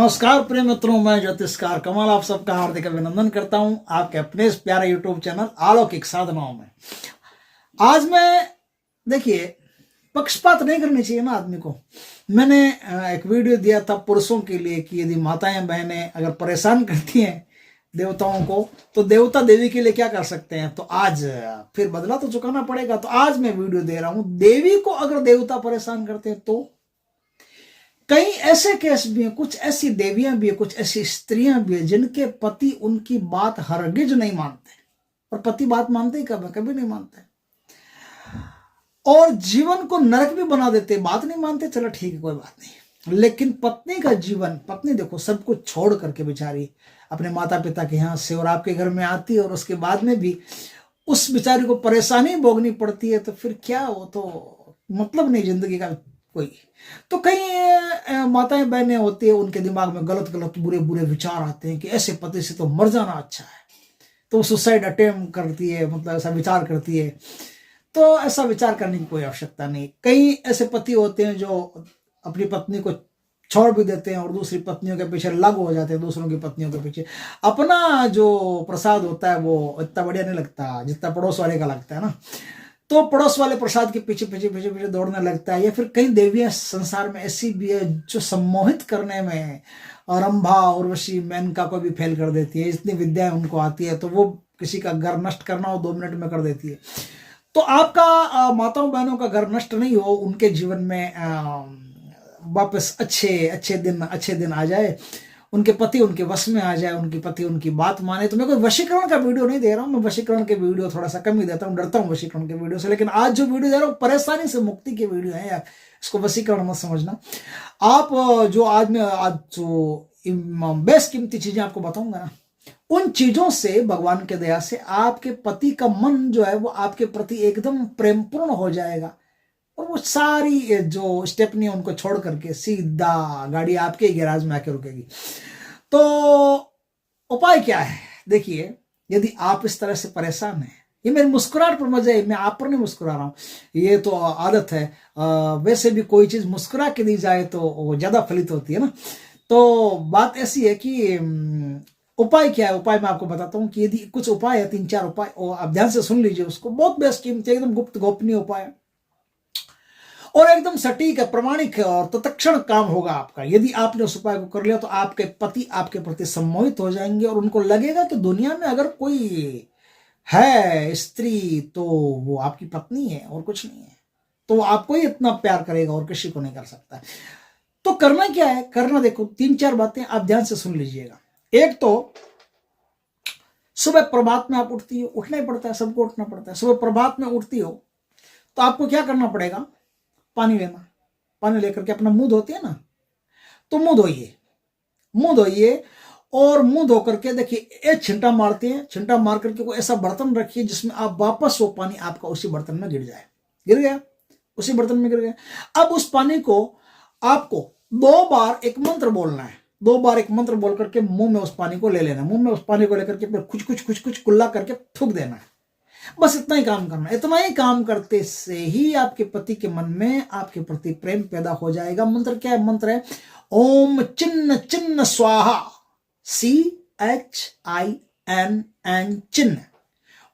नमस्कार प्रिय मित्रों, मैं ज्योतिषकार कमल आप सबका हार्दिक अभिनंदन करता हूं आपके अपने इस प्यारे यूट्यूब चैनल अलौकिक साधनाओं में। आज मैं देखिए पक्षपात नहीं करनी चाहिए ना आदमी को। मैंने एक वीडियो दिया था पुरुषों के लिए कि यदि माताएं बहनें अगर परेशान करती हैं देवताओं को तो देवता देवी के लिए क्या कर सकते हैं। तो आज फिर बदला तो चुकाना पड़ेगा। तो आज मैं वीडियो दे रहा हूं, देवी को अगर देवता परेशान करते हैं तो कई ऐसे केस भी हैं, कुछ ऐसी देवियां भी हैं, कुछ ऐसी स्त्रियां भी हैं जिनके पति उनकी बात हरगिज नहीं मानते। और पति बात मानते ही कब है? कभी नहीं मानते, और जीवन को नरक भी बना देते। बात नहीं मानते, चलो ठीक है कोई बात नहीं, लेकिन पत्नी का जीवन, पत्नी देखो सब कुछ छोड़ करके बेचारी अपने माता पिता के यहाँ से और आपके घर में आती है, और उसके बाद में भी उस बेचारी को परेशानी भोगनी पड़ती है। तो फिर क्या, वो तो मतलब नहीं जिंदगी का कोई। तो कई माताएं बहनें होती है, उनके दिमाग में गलत गलत बुरे बुरे विचार आते हैं कि ऐसे पति से तो मर जाना अच्छा है, तो सुसाइड अटेम्प्ट करती है, मतलब ऐसा विचार करती है। तो ऐसा विचार करने की कोई आवश्यकता नहीं। कई ऐसे पति होते हैं जो अपनी पत्नी को छोड़ भी देते हैं और दूसरी पत्नियों के पीछे लागू हो जाते हैं, दूसरों की पत्नियों के पीछे। अपना जो प्रसाद होता है वो इतना बढ़िया नहीं लगता जितना पड़ोस वाले का लगता है ना। तो पड़ोस वाले प्रसाद के पीछे पीछे पीछे पीछे दौड़ने लगता है। या फिर कई देवियां संसार में ऐसी भी है जो सम्मोहित करने में रंभा उर्वशी मेनका को भी फेल कर देती है। इतनी विद्याएं उनको आती है, तो वो किसी का घर नष्ट करना हो 2 मिनट में कर देती है। तो आपका माताओं बहनों का घर नष्ट नहीं हो, उनके जीवन में वापस अच्छे दिन आ जाए, उनके पति उनके वश में आ जाए, उनके पति उनकी बात माने। तो मैं कोई वशीकरण का वीडियो नहीं दे रहा हूं, मैं वशीकरण के वीडियो थोड़ा सा कम ही देता हूं, डरता हूं वशीकरण के वीडियो से। लेकिन आज जो वीडियो दे रहा हूं परेशानी से मुक्ति के वीडियो है यार, इसको वशीकरण मत समझना आप। जो आज जो बेशकीमती चीजें आपको बताऊंगा ना, उन चीजों से भगवान के दया से आपके पति का मन जो है वो आपके प्रति एकदम प्रेमपूर्ण हो जाएगा, और वो सारी जो स्टेपनी है उनको छोड़ करके सीधा गाड़ी आपके ही गैराज में आके रुकेगी। तो उपाय क्या है? देखिए, यदि आप इस तरह से परेशान हैं, ये मेरी मुस्कुराहट पर मजा है, मैं आप पर नहीं मुस्कुरा रहा हूं, ये तो आदत है। वैसे भी कोई चीज मुस्कुरा के दी जाए तो वो ज्यादा फलित होती है ना। तो बात ऐसी है कि उपाय क्या है? उपाय मैं आपको बताता हूं कि यदि कुछ उपाय है, 3-4 उपाय, और आप ध्यान से सुन लीजिए उसको। बहुत बेस्ट कीमती, एकदम गुप्त गोपनीय उपाय है और एकदम सटीक है, प्रमाणिक है, और तत्क्षण काम होगा आपका। यदि आपने उस उपाय को कर लिया तो आपके पति आपके प्रति सम्मोहित हो जाएंगे, और उनको लगेगा कि दुनिया में अगर कोई है स्त्री तो वो आपकी पत्नी है और कुछ नहीं है। तो वो आपको ही इतना प्यार करेगा और किसी को नहीं कर सकता। तो करना क्या है? करना देखो 3-4 बातें आप ध्यान से सुन लीजिएगा। एक तो सुबह प्रभात में आप उठती हो, उठना ही पड़ता है, सबको उठना पड़ता है। सुबह प्रभात में उठती हो तो आपको क्या करना पड़ेगा? पानी लेना। पानी लेकर के अपना मुंह धोती है ना, तो मुंह धोइए और मुंह धो करके देखिए एक छिंटा मारते हैं, छिंटा मार करके कोई ऐसा बर्तन रखिए जिसमें आप वापस वो पानी आपका उसी बर्तन में गिर जाए। गिर गया, उसी बर्तन में गिर गया। अब उस पानी को आपको 2 बार एक मंत्र बोलना है। 2 बार एक मंत्र बोल करके मुंह में उस पानी को ले लेना। मुंह में उस पानी को लेकर के फिर कुछ कुल्ला करके थूक देना है। बस इतना ही काम करना। इतना ही काम करते से ही आपके पति के मन में आपके प्रति प्रेम पैदा हो जाएगा। मंत्र क्या है? मंत्र है ओम चिन्न चिन्न स्वाहा, CHINN, चिन्न।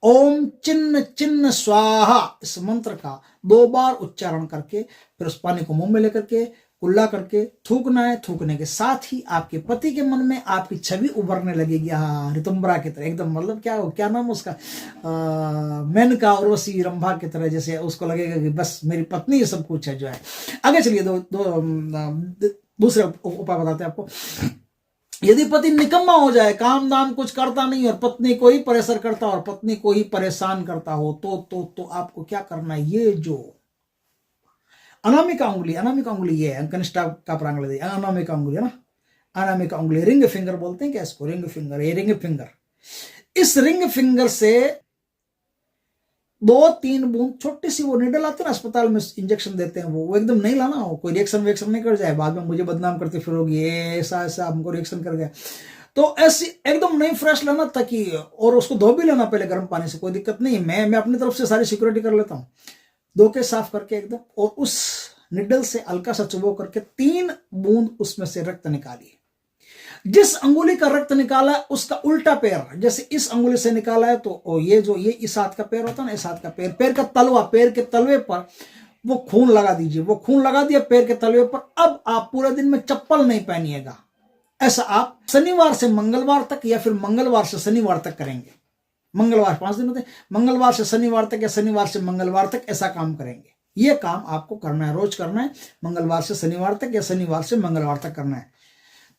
ओम चिन्न चिन्न स्वाहा, इस मंत्र का 2 बार उच्चारण करके फिर उस पानी को मुंह में लेकर के कुल्ला करके थूकना है। थूकने के साथ ही आपके पति के मन में आपकी छवि उभरने लगेगी, हाँ, ऋतुम्बरा की तरह एकदम। मतलब क्या नाम उसका, मेनका उर्वशी रंभा की तरह। जैसे उसको लगेगा कि बस मेरी पत्नी ये सब कुछ है जो है। आगे चलिए दूसरे उपाय बताते हैं आपको। यदि पति निकम्मा हो जाए, काम दाम कुछ करता नहीं और पत्नी को ही परेशान करता और पत्नी को ही परेशान करता हो तो आपको क्या करना है? ये जो अनामिका उंगली ये है, कनिष्ठा का प्रांगण, अनामिका उंगली है ना, अनामिका उंगली, रिंग फिंगर बोलते हैं क्या इसको? रिंग फिंगर, ये रिंग फिंगर। इस रिंग फिंगर से 2-3 बूंद, छोटी सी वो निडल आती है ना अस्पताल में इंजेक्शन देते हैं, वो एकदम नहीं लाना हो, कोई रिएक्शन नहीं कर जाए, बाद में मुझे बदनाम करते फिरोगी ऐसा हमको रिएक्शन कर गया। तो ऐसी एकदम नहीं फ्रेश लाना, ताकि और उसको धो भी लेना पहले गर्म पानी से, कोई दिक्कत नहीं। मैं अपनी तरफ से सारी सिक्योरिटी कर लेता हूँ। धो के साफ करके एकदम, और उस निडल से हल्का सा चुबो करके 3 बूंद उसमें से रक्त निकालिए। जिस अंगुली का रक्त निकाला है उसका उल्टा पैर, जैसे इस अंगुली से निकाला है तो ये इस हाथ का पैर होता है ना, इस हाथ का पैर, पैर का तलवा, पैर के तलवे पर वो खून लगा दीजिए। वो खून लगा दिया पैर के तलवे पर। अब आप पूरे दिन में चप्पल नहीं पहनिएगा। ऐसा आप शनिवार से मंगलवार तक या फिर मंगलवार से शनिवार तक करेंगे। मंगलवार 5 दिन होते हैं, मंगलवार से शनिवार तक या शनिवार से मंगलवार तक ऐसा काम करेंगे। ये काम आपको करना है, रोज करना है, मंगलवार से शनिवार तक या शनिवार से मंगलवार तक करना है।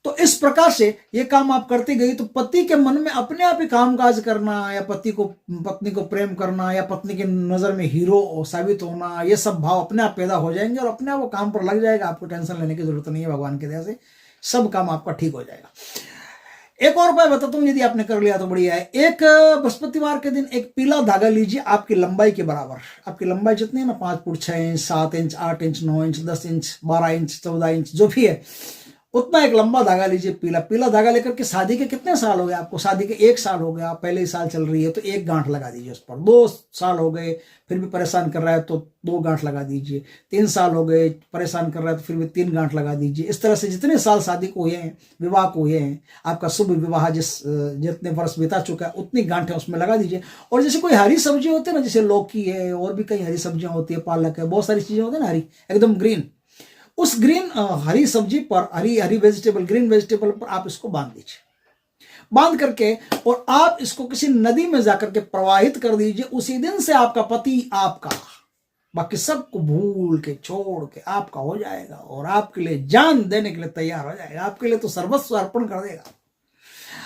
तो इस प्रकार से ये काम आप करती गई तो पति के मन में अपने आप ही कामकाज करना या पत्नी को प्रेम करना या पत्नी की नजर में हीरो साबित होना, ये सब भाव अपने आप पैदा हो जाएंगे और अपने आप वो काम पर लग जाएगा। आपको टेंशन लेने की जरूरत नहीं है, भगवान की दया से सब काम आपका ठीक हो जाएगा। एक और उपाय बताता हूं, यदि आपने कर लिया तो बढ़िया है। एक बृहस्पतिवार के दिन एक पीला धागा लीजिए आपकी लंबाई के बराबर। आपकी लंबाई जितनी है ना, 5 foot 6 inch, 7 inch, 8 inch, 9 inch, 10 inch, 12 inch, 14 inch, जो भी है उतना एक लंबा धागा लीजिए पीला। पीला धागा लेकर के शादी के कितने साल हो गए आपको? शादी के 1 साल हो गया, पहले ही साल चल रही है तो 1 गांठ लगा दीजिए उस पर। 2 साल हो गए फिर भी परेशान कर रहा है तो 2 गांठ लगा दीजिए। 3 साल हो गए परेशान कर रहा है तो फिर भी 3 गांठ लगा दीजिए। इस तरह से जितने साल शादी को हुए हैं, विवाह को हुए हैं, आपका शुभ विवाह जितने वर्ष बिता चुका है उतनी गांठें उसमें लगा दीजिए। और जैसे कोई हरी सब्जी होती है ना, जैसे लौकी है और भी कई हरी सब्जियां होती है, पालक है, बहुत सारी चीजें होती है ना हरी, एकदम ग्रीन, उस ग्रीन हरी सब्जी पर, हरी वेजिटेबल, ग्रीन वेजिटेबल पर आप इसको बांध दीजिए। बांध करके और आप इसको किसी नदी में जाकर के प्रवाहित कर दीजिए। उसी दिन से आपका पति आपका, बाकी सबको भूल के छोड़ के आपका हो जाएगा और आपके लिए जान देने के लिए तैयार हो जाएगा। आपके लिए तो सर्वस्व अर्पण कर देगा।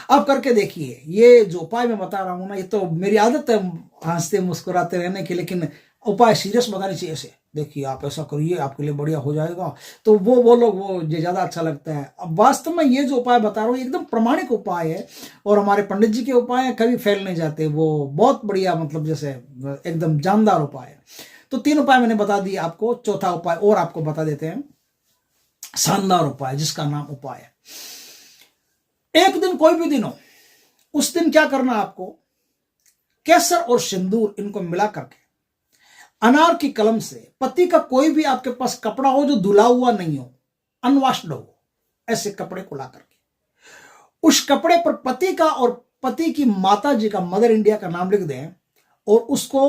आप करके देखिए। ये जो उपाय मैं बता रहा हूं ना, ये तो मेरी आदत है हंसते मुस्कुराते रहने की, लेकिन उपाय सीरियस बतानी चाहिए। ऐसे देखिए आप ऐसा करिए आपके लिए बढ़िया हो जाएगा, तो वो लोग वो ज्यादा अच्छा लगता है। अब वास्तव में ये जो उपाय बता रहा हूँ एकदम प्रमाणिक उपाय है और हमारे पंडित जी के उपाय हैं, कभी फेल नहीं जाते। वो बहुत बढ़िया, मतलब जैसे एकदम जानदार उपाय है। तो 3 उपाय मैंने बता दिए आपको। चौथा उपाय और आपको बता देते हैं, शानदार उपाय जिसका नाम उपाय है। एक दिन, कोई भी दिन हो, उस दिन क्या करना आपको, केसर और सिंदूर इनको मिला करके अनार की कलम से पति का कोई भी आपके पास कपड़ा हो जो धुला हुआ नहीं हो, अनवॉश्ड हो, ऐसे कपड़े को ला करके उस कपड़े पर पति का और पति की माता जी का, मदर इंडिया का नाम लिख दें और उसको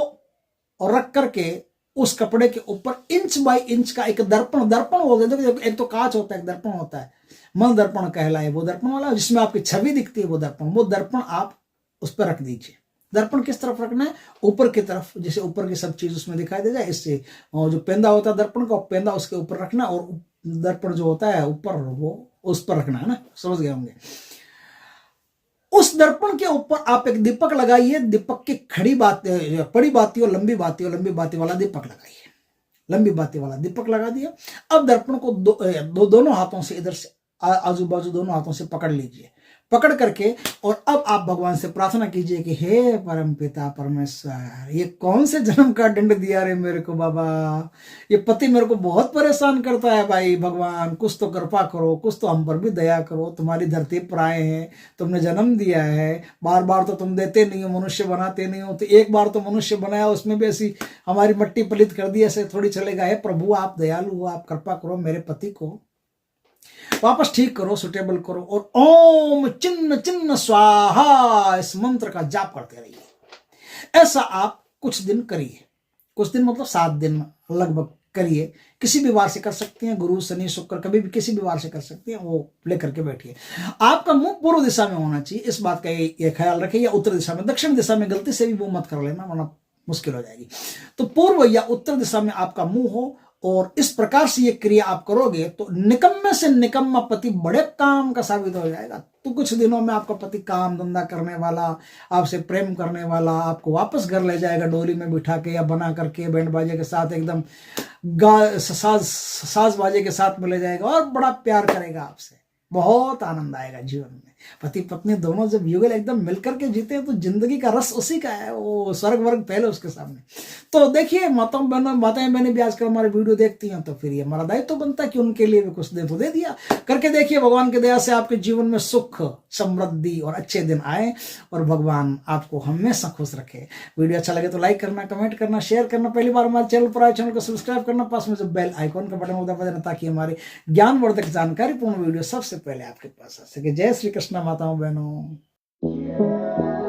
रख करके उस कपड़े के ऊपर इंच बाय इंच का एक दर्पण होता है। एक तो कांच होता है, एक दर्पण होता है, मन दर्पण कहलाए वो दर्पण वाला, जिसमें आपकी छवि दिखती है वो दर्पण आप उस पर रख दीजिए। दर्पण किस तरफ रखना है? ऊपर की तरफ, जैसे ऊपर की सब चीज उसमें दिखाई दे जाए। इससे जो पेंदा होता है दर्पण का, पेंदा उसके ऊपर रखना और दर्पण जो होता है ऊपर, वो उस पर रखना है ना, समझ गए होंगे। उस दर्पण के ऊपर आप एक दीपक लगाइए। दीपक की बड़ी बाती और लंबी बाती वाला दीपक लगाइए। लंबी बाती वाला दीपक लगा दिया। अब दर्पण को दोनों हाथों से, इधर से आजू बाजू दोनों हाथों से पकड़ लीजिए। पकड़ करके और अब आप भगवान से प्रार्थना कीजिए कि हे परम पिता परमेश्वर, ये कौन से जन्म का दंड दिया रे मेरे को बाबा, ये पति मेरे को बहुत परेशान करता है भाई, भगवान कुछ तो कृपा करो, कुछ तो हम पर भी दया करो। तुम्हारी धरती पर आए हैं, तुमने जन्म दिया है, बार बार तो तुम देते नहीं हो, मनुष्य बनाते नहीं हो, तो एक बार तो मनुष्य बनाया, उसमें भी ऐसी हमारी मट्टी पलित कर दी, ऐसे थोड़ी चलेगा। है प्रभु आप दयालु हो, आप कृपा करो, मेरे पति को वापस ठीक करो, सुटेबल करो। और ओम चिन्ह चिन्ह स्वाहा इस मंत्र का जाप करते रहिए। ऐसा आप कुछ दिन करिए। कुछ दिन मतलब 7 दिन लगभग करिए। किसी भी वार से कर सकते हैं, गुरु शनि शुक्र, कभी भी किसी भी वार से कर सकते हैं। वो लेकर के बैठिए। आपका मुंह पूर्व दिशा में होना चाहिए, इस बात का ये ख्याल रखिए। या उत्तर दिशा में, दक्षिण दिशा में गलती से भी मुंह मत कर लेना, वरना मुश्किल हो जाएगी। तो पूर्व या उत्तर दिशा में आपका मुंह हो और इस प्रकार से ये क्रिया आप करोगे तो निकम्मे से निकम्मा पति बड़े काम का साबित हो जाएगा। तो कुछ दिनों में आपका पति काम धंधा करने वाला, आपसे प्रेम करने वाला, आपको वापस घर ले जाएगा डोली में बिठा के या बना करके, बैंड बाजे के साथ, एकदम साज बाजे के साथ में ले जाएगा और बड़ा प्यार करेगा आपसे। बहुत आनंद आएगा जीवन में। पति पत्नी दोनों जब युगल एकदम मिलकर के जीते हैं तो जिंदगी का रस उसी का है, वो स्वर्ग वर्ग पहले उसके सामने। तो देखिए माताएं बहनें भी आजकल हमारे वीडियो देखती हैं, तो फिर ये हमारा दायित्व तो बनता है कि उनके लिए भी कुछ दिन तो दे दिया। करके देखिए, भगवान की दया से आपके जीवन में सुख, समृद्धि और अच्छे दिन आए और भगवान आपको हमेशा खुश रखे। वीडियो अच्छा लगे तो लाइक करना, कमेंट करना, शेयर करना। पहली बार हमारे चैनल पर आए, चैनल को सब्सक्राइब करना, पास में जो बेल आइकॉन का बटन होता है ताकि हमारे ज्ञानवर्धक जानकारीपूर्ण वीडियो सबसे पहले आपके पास आ सके। जय श्री कृष्ण माताओं बहनों।